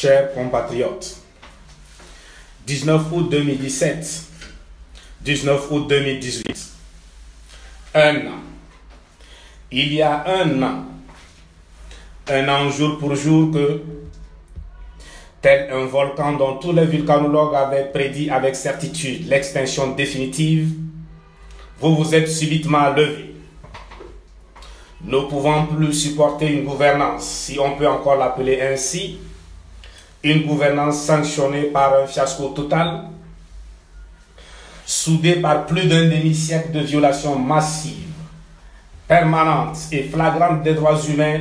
Chers compatriotes, 19 août 2017, 19 août 2018, un an. Il y a un an jour pour jour que, tel un volcan dont tous les volcanologues avaient prédit avec certitude l'extinction définitive, vous vous êtes subitement levé. Ne pouvant plus supporter une gouvernance, si on peut encore l'appeler ainsi, une gouvernance sanctionnée par un fiasco total, soudée par plus d'un demi-siècle de violations massives, permanentes et flagrantes des droits humains,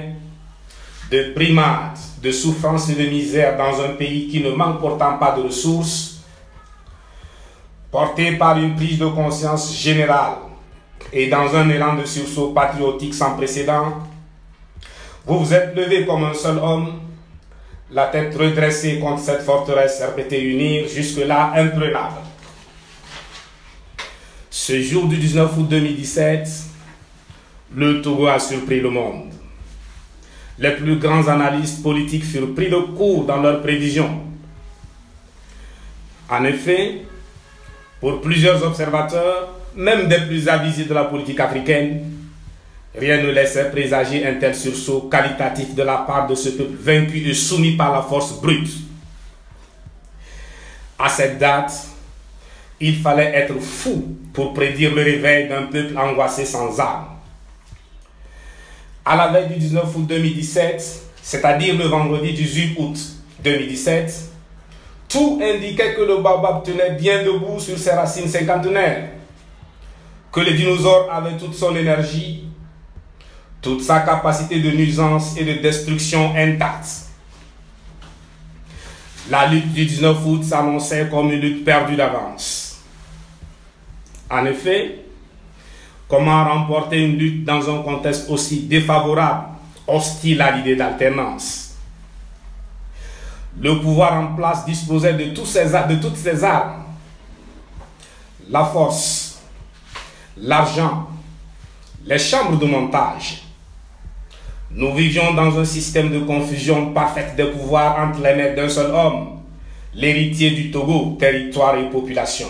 de brimades, de souffrances et de misère dans un pays qui ne manque pourtant pas de ressources, portée par une prise de conscience générale et dans un élan de sursaut patriotique sans précédent, vous vous êtes levé comme un seul homme, la tête redressée contre cette forteresse RPT unir, jusque-là imprenable. Ce jour du 19 août 2017, le Togo a surpris le monde. Les plus grands analystes politiques furent pris de court dans leurs prévisions. En effet, pour plusieurs observateurs, même des plus avisés de la politique africaine, rien ne laissait présager un tel sursaut qualitatif de la part de ce peuple vaincu et soumis par la force brute. À cette date, il fallait être fou pour prédire le réveil d'un peuple angoissé sans armes. À la veille du 19 août 2017, c'est-à-dire le vendredi 18 août 2017, tout indiquait que le baobab tenait bien debout sur ses racines cinquantenaires, que le dinosaure avait toute son énergie, toute sa capacité de nuisance et de destruction intacte. La lutte du 19 août s'annonçait comme une lutte perdue d'avance. En effet, comment remporter une lutte dans un contexte aussi défavorable, hostile à l'idée d'alternance? Le pouvoir en place disposait de toutes ses armes, la force, l'argent, les chambres de montage. Nous vivions dans un système de confusion parfaite des pouvoirs entre les mains d'un seul homme, l'héritier du Togo, territoire et population.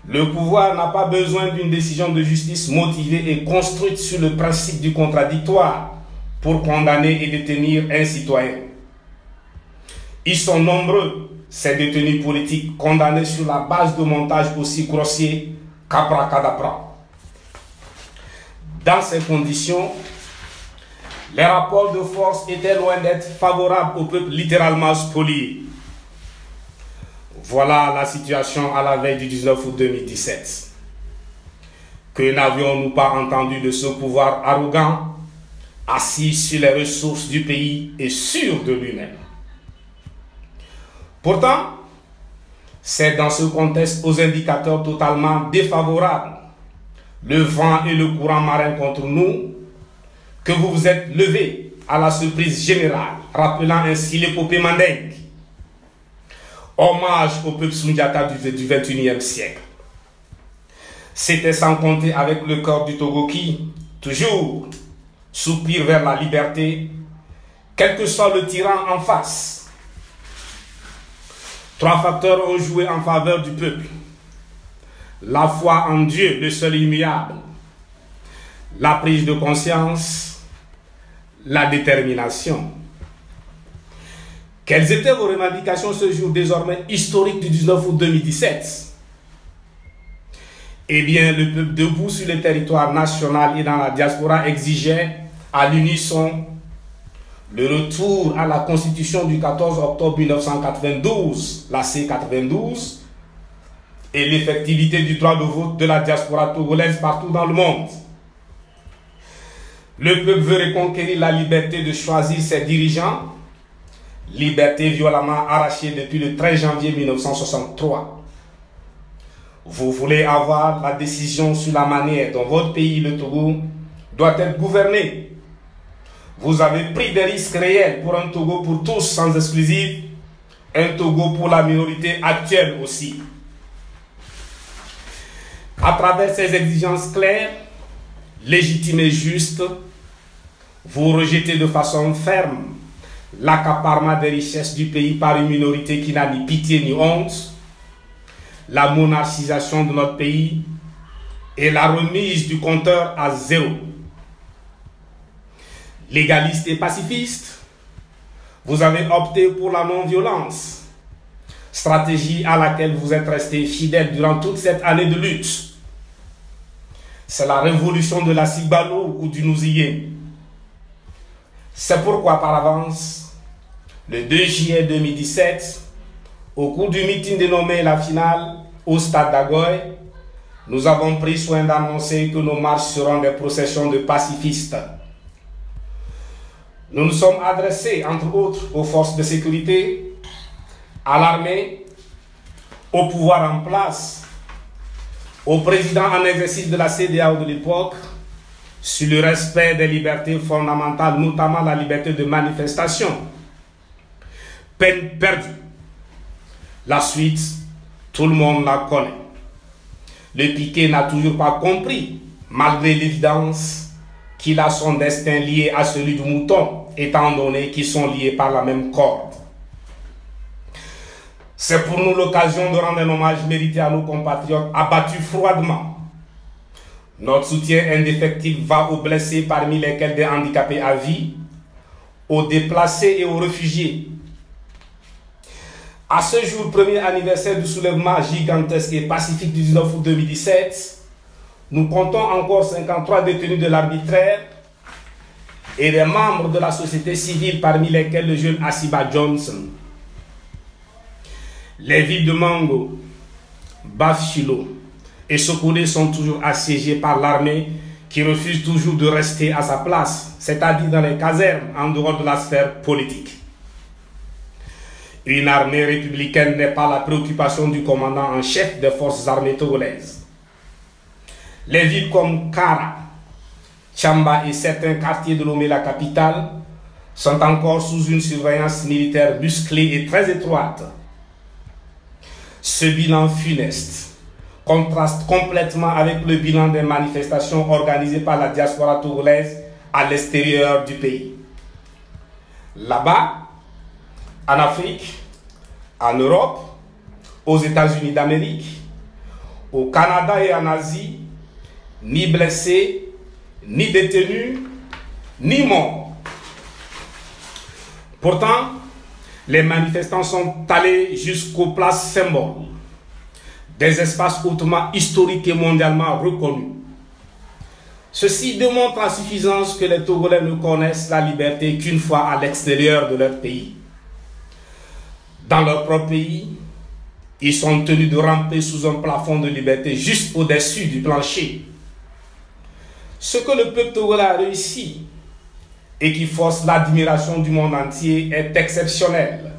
Le pouvoir n'a pas besoin d'une décision de justice motivée et construite sur le principe du contradictoire pour condamner et détenir un citoyen. Ils sont nombreux, ces détenus politiques condamnés sur la base de montages aussi grossiers qu'abracadabra. Dans ces conditions, les rapports de force étaient loin d'être favorables au peuple littéralement spolié. Voilà la situation à la veille du 19 août 2017. Que n'avions-nous pas entendu de ce pouvoir arrogant, assis sur les ressources du pays et sûr de lui-même? Pourtant, c'est dans ce contexte aux indicateurs totalement défavorables, le vent et le courant marin contre nous, que vous vous êtes levé à la surprise générale, rappelant ainsi l'épopée mandingue. Hommage au peuple Soundiata du XXIe siècle. C'était sans compter avec le corps du Togo qui, toujours, soupire vers la liberté, quel que soit le tyran en face. Trois facteurs ont joué en faveur du peuple. La foi en Dieu, le seul immuable, la prise de conscience, la détermination. Quelles étaient vos revendications ce jour désormais historique du 19 août 2017? Eh bien, le peuple debout sur le territoire national et dans la diaspora exigeait à l'unisson le retour à la Constitution du 14 octobre 1992, la C92, et l'effectivité du droit de vote de la diaspora togolaise partout dans le monde. Le peuple veut reconquérir la liberté de choisir ses dirigeants, liberté violemment arrachée depuis le 13 janvier 1963. Vous voulez avoir la décision sur la manière dont votre pays, le Togo, doit être gouverné. Vous avez pris des risques réels pour un Togo pour tous sans exclusive, un Togo pour la minorité actuelle aussi. À travers ces exigences claires, légitimes et justes, vous rejetez de façon ferme l'accaparement des richesses du pays par une minorité qui n'a ni pitié ni honte, la monarchisation de notre pays et la remise du compteur à zéro. Légaliste et pacifiste, vous avez opté pour la non-violence, stratégie à laquelle vous êtes resté fidèle durant toute cette année de lutte. C'est la révolution de la Sigbalo ou du Nouziyé. C'est pourquoi par avance, le 2 juillet 2017, au cours du meeting dénommé la finale au stade d'Agoy, nous avons pris soin d'annoncer que nos marches seront des processions de pacifistes. Nous nous sommes adressés, entre autres, aux forces de sécurité, à l'armée, au pouvoir en place, au président en exercice de la CEDEAO de l'époque, sur le respect des libertés fondamentales, notamment la liberté de manifestation. Peine perdue. La suite, tout le monde la connaît. Le piquet n'a toujours pas compris, malgré l'évidence, qu'il a son destin lié à celui du mouton, étant donné qu'ils sont liés par la même corde. C'est pour nous l'occasion de rendre un hommage mérité à nos compatriotes abattus froidement. Notre soutien indéfectible va aux blessés, parmi lesquels des handicapés à vie, aux déplacés et aux réfugiés. À ce jour, premier anniversaire du soulèvement gigantesque et pacifique du 19 août 2017, nous comptons encore 53 détenus de l'arbitraire et des membres de la société civile, parmi lesquels le jeune Asiba Johnson. Les villes de Mango, Bafchilo et Sokolé sont toujours assiégées par l'armée qui refuse toujours de rester à sa place, c'est-à-dire dans les casernes en dehors de la sphère politique. Une armée républicaine n'est pas la préoccupation du commandant en chef des forces armées togolaises. Les villes comme Kara, Tchamba et certains quartiers de Lomé, la capitale, sont encore sous une surveillance militaire musclée et très étroite. Ce bilan funeste contraste complètement avec le bilan des manifestations organisées par la diaspora togolaise à l'extérieur du pays. Là-bas, en Afrique, en Europe, aux États-Unis d'Amérique, au Canada et en Asie, ni blessés, ni détenus, ni morts. Pourtant, les manifestants sont allés jusqu'aux places symboles, des espaces hautement historiques et mondialement reconnus. Ceci démontre à suffisance que les Togolais ne connaissent la liberté qu'une fois à l'extérieur de leur pays. Dans leur propre pays, ils sont tenus de ramper sous un plafond de liberté juste au-dessus du plancher. Ce que le peuple togolais a réussi et qui force l'admiration du monde entier est exceptionnel.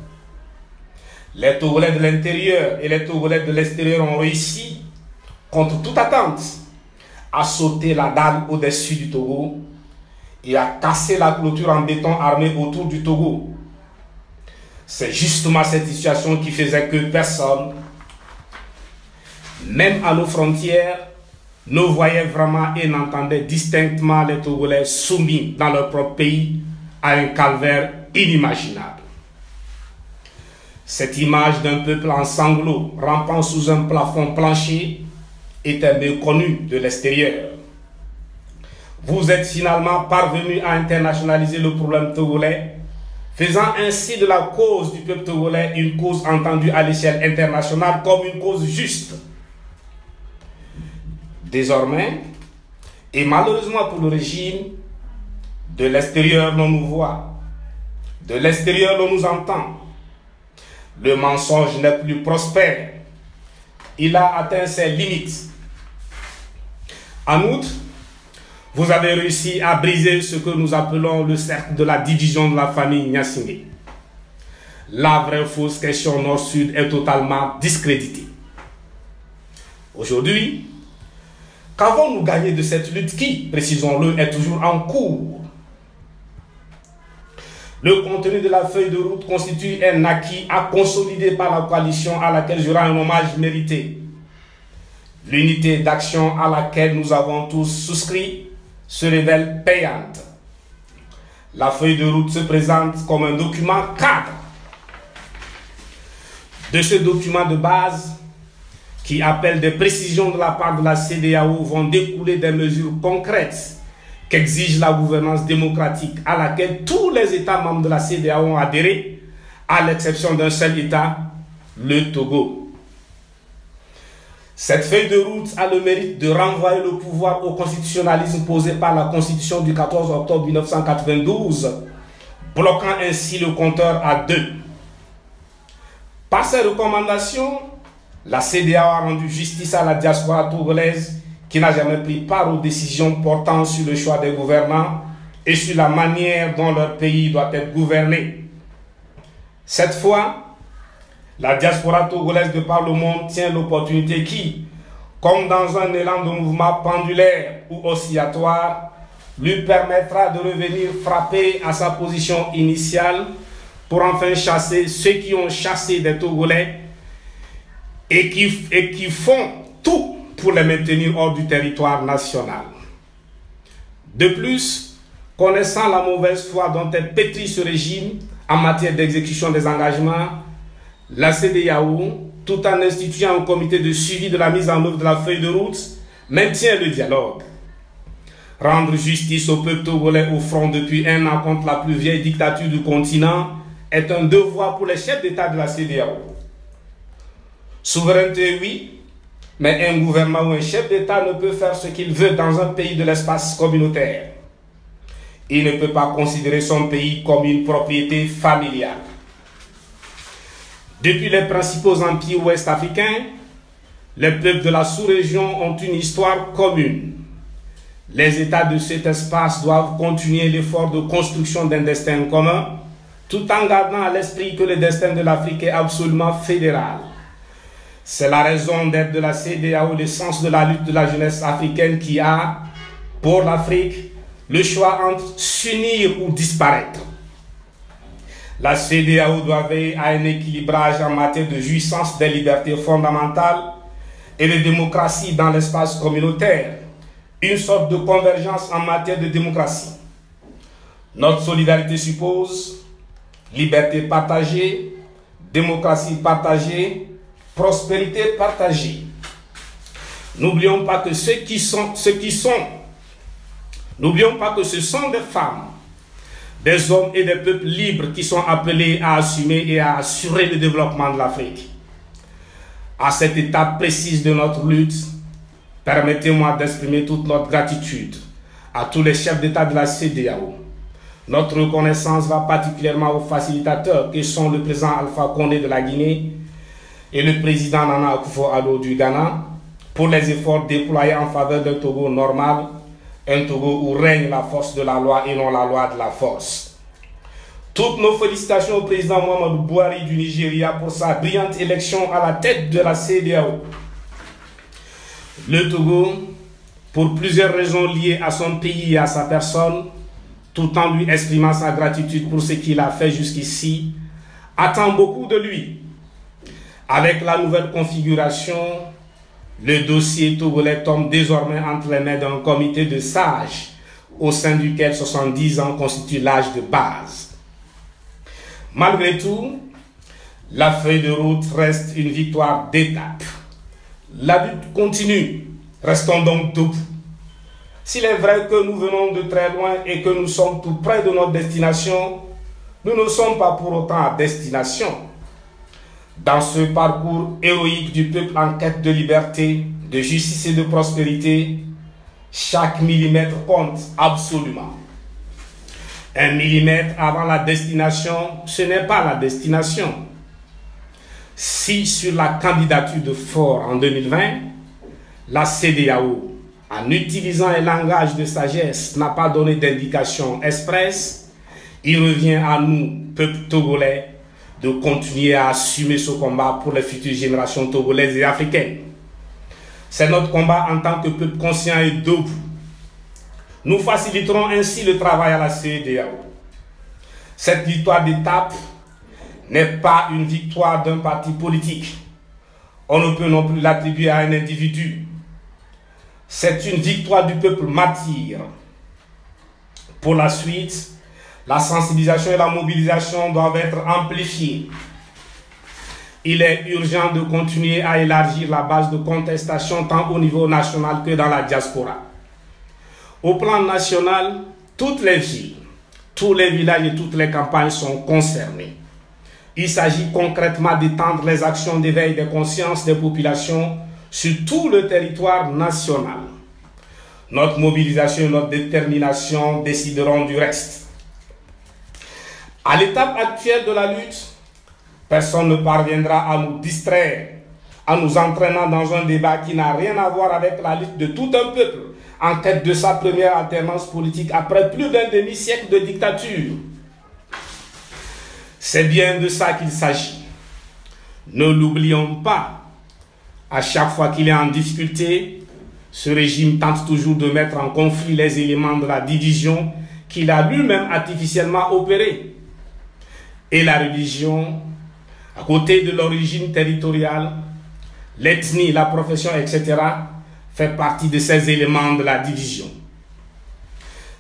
Les Togolais de l'intérieur et les Togolais de l'extérieur ont réussi, contre toute attente, à sauter la dalle au-dessus du Togo et à casser la clôture en béton armé autour du Togo. C'est justement cette situation qui faisait que personne, même à nos frontières, ne voyait vraiment et n'entendait distinctement les Togolais soumis dans leur propre pays à un calvaire inimaginable. Cette image d'un peuple en sanglots rampant sous un plafond plancher était méconnue de l'extérieur. Vous êtes finalement parvenu à internationaliser le problème togolais, faisant ainsi de la cause du peuple togolais une cause entendue à l'échelle internationale comme une cause juste. Désormais, et malheureusement pour le régime, de l'extérieur l'on nous voit, de l'extérieur l'on nous entend. Le mensonge n'est plus prospère. Il a atteint ses limites. En outre, vous avez réussi à briser ce que nous appelons le cercle de la division de la famille Gnassingbé. La vraie fausse question nord-sud est totalement discréditée. Aujourd'hui, qu'avons-nous gagné de cette lutte qui, précisons-le, est toujours en cours? Le contenu de la feuille de route constitue un acquis à consolider par la coalition à laquelle je rends un hommage mérité. L'unité d'action à laquelle nous avons tous souscrit se révèle payante. la feuille de route se présente comme un document cadre. De ce document de base, qui appelle des précisions de la part de la CEDEAO, vont découler des mesures concrètes qu'exige la gouvernance démocratique à laquelle tous les États membres de la CEDEAO ont adhéré, à l'exception d'un seul État, le Togo. Cette feuille de route a le mérite de renvoyer le pouvoir au constitutionnalisme posé par la Constitution du 14 octobre 1992, bloquant ainsi le compteur à 2. Par ces recommandations, la CEDEAO a rendu justice à la diaspora togolaise qui n'a jamais pris part aux décisions portant sur le choix des gouvernants et sur la manière dont leur pays doit être gouverné. Cette fois, la diaspora togolaise de par le monde tient l'opportunité qui, comme dans un élan de mouvement pendulaire ou oscillatoire, lui permettra de revenir frapper à sa position initiale pour enfin chasser ceux qui ont chassé des Togolais et qui font tout pour les maintenir hors du territoire national. De plus, connaissant la mauvaise foi dont est pétri ce régime en matière d'exécution des engagements, la CEDEAO, tout en instituant un comité de suivi de la mise en œuvre de la feuille de route, maintient le dialogue. Rendre justice au peuple togolais au front depuis 1 an contre la plus vieille dictature du continent est un devoir pour les chefs d'État de la CEDEAO. Souveraineté, oui, mais un gouvernement ou un chef d'État ne peut faire ce qu'il veut dans un pays de l'espace communautaire. Il ne peut pas considérer son pays comme une propriété familiale. Depuis les principaux empires ouest-africains, les peuples de la sous-région ont une histoire commune. Les États de cet espace doivent continuer l'effort de construction d'un destin commun, tout en gardant à l'esprit que le destin de l'Afrique est absolument fédéral. C'est la raison d'être de la CEDEAO, le sens de la lutte de la jeunesse africaine qui a, pour l'Afrique, le choix entre s'unir ou disparaître. La CEDEAO doit veiller à un équilibrage en matière de jouissance des libertés fondamentales et de démocratie dans l'espace communautaire, une sorte de convergence en matière de démocratie. Notre solidarité suppose liberté partagée, démocratie partagée, prospérité partagée. N'oublions pas que n'oublions pas que ce sont des femmes, des hommes et des peuples libres qui sont appelés à assumer et à assurer le développement de l'Afrique. À cette étape précise de notre lutte, permettez-moi d'exprimer toute notre gratitude à tous les chefs d'État de la CEDEAO. Notre reconnaissance va particulièrement aux facilitateurs que sont le président Alpha Condé de la Guinée et le président Nana Akufo-Addo du Ghana pour les efforts déployés en faveur d'un Togo normal, un Togo où règne la force de la loi et non la loi de la force. Toutes nos félicitations au président Muhammadu Buhari du Nigeria pour sa brillante élection à la tête de la CEDEAO. Le Togo, pour plusieurs raisons liées à son pays et à sa personne, tout en lui exprimant sa gratitude pour ce qu'il a fait jusqu'ici, attend beaucoup de lui. Avec la nouvelle configuration, le dossier togolais tombe désormais entre les mains d'un comité de sages, au sein duquel 70 ans constituent l'âge de base. Malgré tout, la feuille de route reste une victoire d'étape. La lutte continue, restons donc debout. S'il est vrai que nous venons de très loin et que nous sommes tout près de notre destination, nous ne sommes pas pour autant à destination. Dans ce parcours héroïque du peuple en quête de liberté, de justice et de prospérité, chaque millimètre compte absolument. 1 millimètre avant la destination, ce n'est pas la destination. Si sur la candidature de Faure en 2020, la CEDEAO, en utilisant un langage de sagesse, n'a pas donné d'indication expresse, il revient à nous, peuple togolais, de continuer à assumer ce combat pour les futures générations togolaises et africaines. C'est notre combat en tant que peuple conscient et debout. Nous faciliterons ainsi le travail à la CEDEAO. Cette victoire d'étape n'est pas une victoire d'un parti politique. On ne peut non plus l'attribuer à un individu. C'est une victoire du peuple martyr. Pour la suite, La sensibilisation et la mobilisation doivent être amplifiées. Il est urgent de continuer à élargir la base de contestation tant au niveau national que dans la diaspora. Au plan national, toutes les villes, tous les villages et toutes les campagnes sont concernés. Il s'agit concrètement d'étendre les actions d'éveil des consciences des populations sur tout le territoire national. Notre mobilisation et notre détermination décideront du reste. À l'étape actuelle de la lutte, personne ne parviendra à nous distraire en nous entraînant dans un débat qui n'a rien à voir avec la lutte de tout un peuple en quête de sa première alternance politique après plus d'un demi-siècle de dictature. C'est bien de ça qu'il s'agit. Ne l'oublions pas. À chaque fois qu'il est en difficulté, ce régime tente toujours de mettre en conflit les éléments de la division qu'il a lui-même artificiellement opérée. Et la religion, à côté de l'origine territoriale, l'ethnie, la profession, etc., fait partie de ces éléments de la division.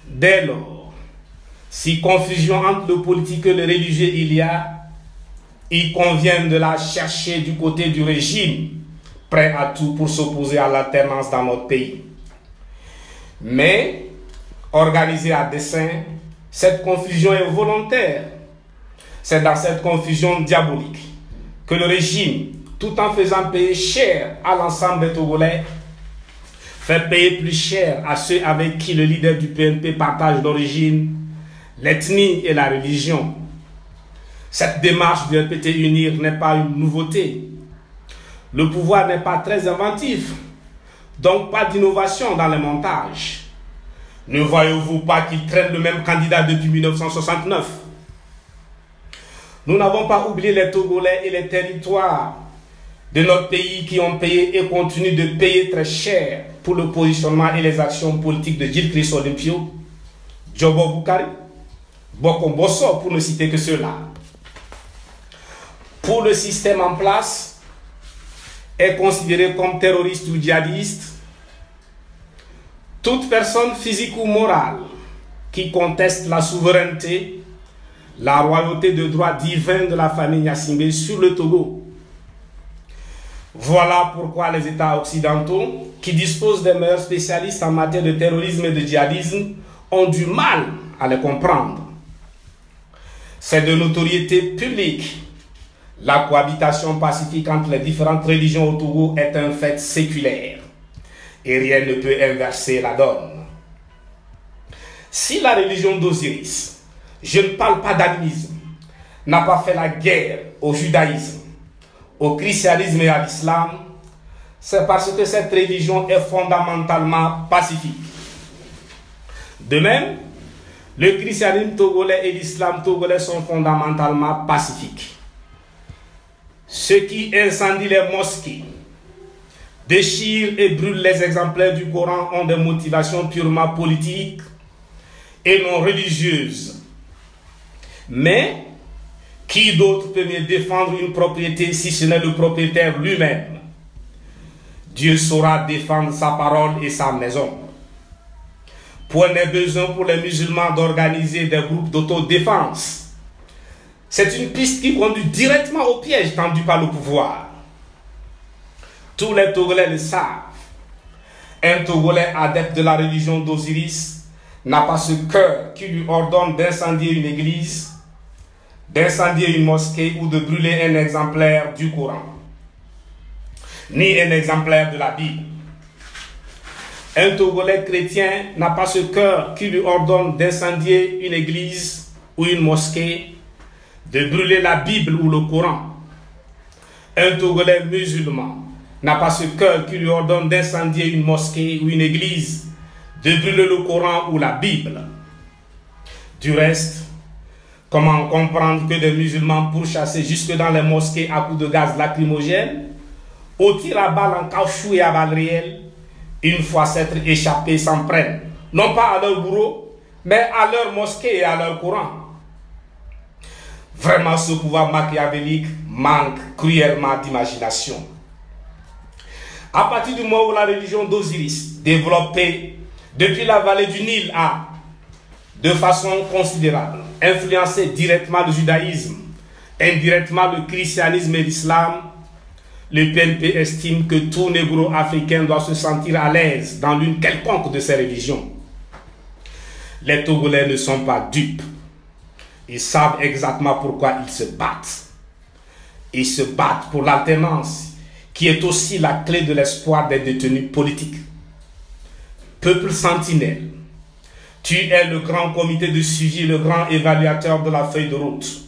Dès lors, si confusion entre le politique et le religieux il convient de la chercher du côté du régime, prêt à tout pour s'opposer à l'alternance dans notre pays. Mais, organisée à dessein, cette confusion est volontaire. C'est dans cette confusion diabolique que le régime, tout en faisant payer cher à l'ensemble des Togolais, fait payer plus cher à ceux avec qui le leader du PNP partage l'origine, l'ethnie et la religion. Cette démarche de répéter unir n'est pas une nouveauté. Le pouvoir n'est pas très inventif, donc pas d'innovation dans les montages. Ne voyez-vous pas qu'ils traînent le même candidat depuis 1969? Nous n'avons pas oublié les Togolais et les territoires de notre pays qui ont payé et continuent de payer très cher pour le positionnement et les actions politiques de Gilles Christ Olympio, Djobo Boukari, Boko Bosso, pour ne citer que ceux-là. Pour le système en place, est considéré comme terroriste ou djihadiste toute personne physique ou morale qui conteste la souveraineté, la royauté de droit divin de la famille Gnassingbé sur le Togo. Voilà pourquoi les États occidentaux, qui disposent des meilleurs spécialistes en matière de terrorisme et de djihadisme, ont du mal à les comprendre. C'est de notoriété publique. La cohabitation pacifique entre les différentes religions au Togo est un fait séculaire. Et rien ne peut inverser la donne. Si la religion d'Osiris, je ne parle pas d'animisme, n'a pas fait la guerre au judaïsme, au christianisme et à l'islam, c'est parce que cette religion est fondamentalement pacifique. De même, le christianisme togolais et l'islam togolais sont fondamentalement pacifiques. Ceux qui incendient les mosquées, déchirent et brûlent les exemplaires du Coran ont des motivations purement politiques et non religieuses. Mais qui d'autre peut mieux défendre une propriété si ce n'est le propriétaire lui-même? Dieu saura défendre sa parole et sa maison. Point n'est besoin pour les musulmans d'organiser des groupes d'autodéfense. C'est une piste qui conduit directement au piège tendu par le pouvoir. Tous les Togolais le savent. Un Togolais adepte de la religion d'Osiris n'a pas ce cœur qui lui ordonne d'incendier une église, d'incendier une mosquée ou de brûler un exemplaire du Coran, ni un exemplaire de la Bible. Un Togolais chrétien n'a pas ce cœur qui lui ordonne d'incendier une église ou une mosquée, de brûler la Bible ou le Coran. Un Togolais musulman n'a pas ce cœur qui lui ordonne d'incendier une mosquée ou une église, de brûler le Coran ou la Bible. Du reste, comment comprendre que des musulmans pourchassés jusque dans les mosquées à coups de gaz lacrymogène, au tir à balles en caoutchouc et à balles réelles, une fois s'être échappés, s'en prennent, non pas à leur bourreau, mais à leur mosquée et à leur Coran. Vraiment, ce pouvoir machiavélique manque cruellement d'imagination. À partir du moment où la religion d'Osiris, développée depuis la vallée du Nil, a, de façon considérable, influencer directement le judaïsme, indirectement le christianisme et l'islam, le PNP estime que tout négro-africain doit se sentir à l'aise dans l'une quelconque de ces religions. Les Togolais ne sont pas dupes. Ils savent exactement pourquoi ils se battent. Ils se battent pour l'alternance, qui est aussi la clé de l'espoir des détenus politiques. Peuple sentinelle, tu es le grand comité de suivi, le grand évaluateur de la feuille de route.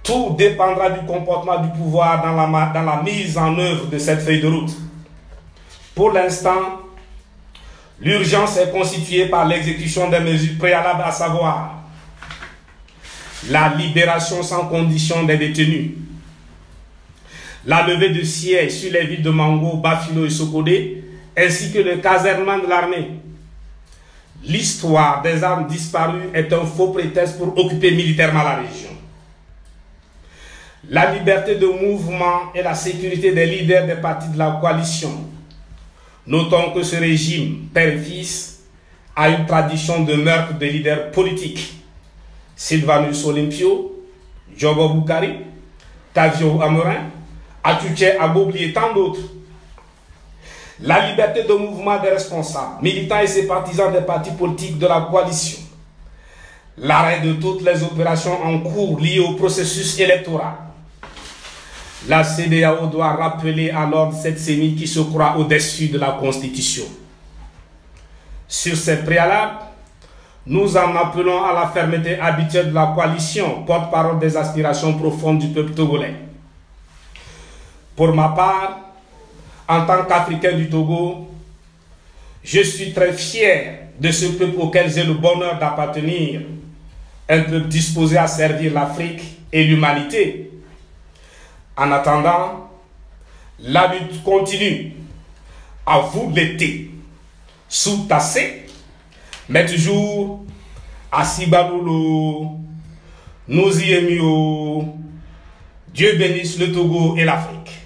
Tout dépendra du comportement du pouvoir dans la mise en œuvre de cette feuille de route. Pour l'instant, l'urgence est constituée par l'exécution des mesures préalables, à savoir la libération sans condition des détenus, la levée de sièges sur les villes de Mango, Bafilo et Sokodé, ainsi que le casernement de l'armée. L'histoire des armes disparues est un faux prétexte pour occuper militairement la région. La liberté de mouvement et la sécurité des leaders des partis de la coalition. Notons que ce régime, père et fils, a une tradition de meurtre des leaders politiques. Sylvanus Olympio, Jobo Boukari, Tavio Amorin, Atuche Abobli et tant d'autres. La liberté de mouvement des responsables, militants et sympathisants des partis politiques de la coalition. L'arrêt de toutes les opérations en cours liées au processus électoral. La CEDEAO doit rappeler à l'ordre cette CENI qui se croit au-dessus de la Constitution. Sur ces préalables, nous en appelons à la fermeté habituelle de la coalition, porte-parole des aspirations profondes du peuple togolais. Pour ma part, en tant qu'Africain du Togo, je suis très fier de ce peuple auquel j'ai le bonheur d'appartenir, un peuple disposé à servir l'Afrique et l'humanité. En attendant, la lutte continue. À vous l'été, sous-tassé, mais toujours à Sibalolo, nous y aimions. Dieu bénisse le Togo et l'Afrique.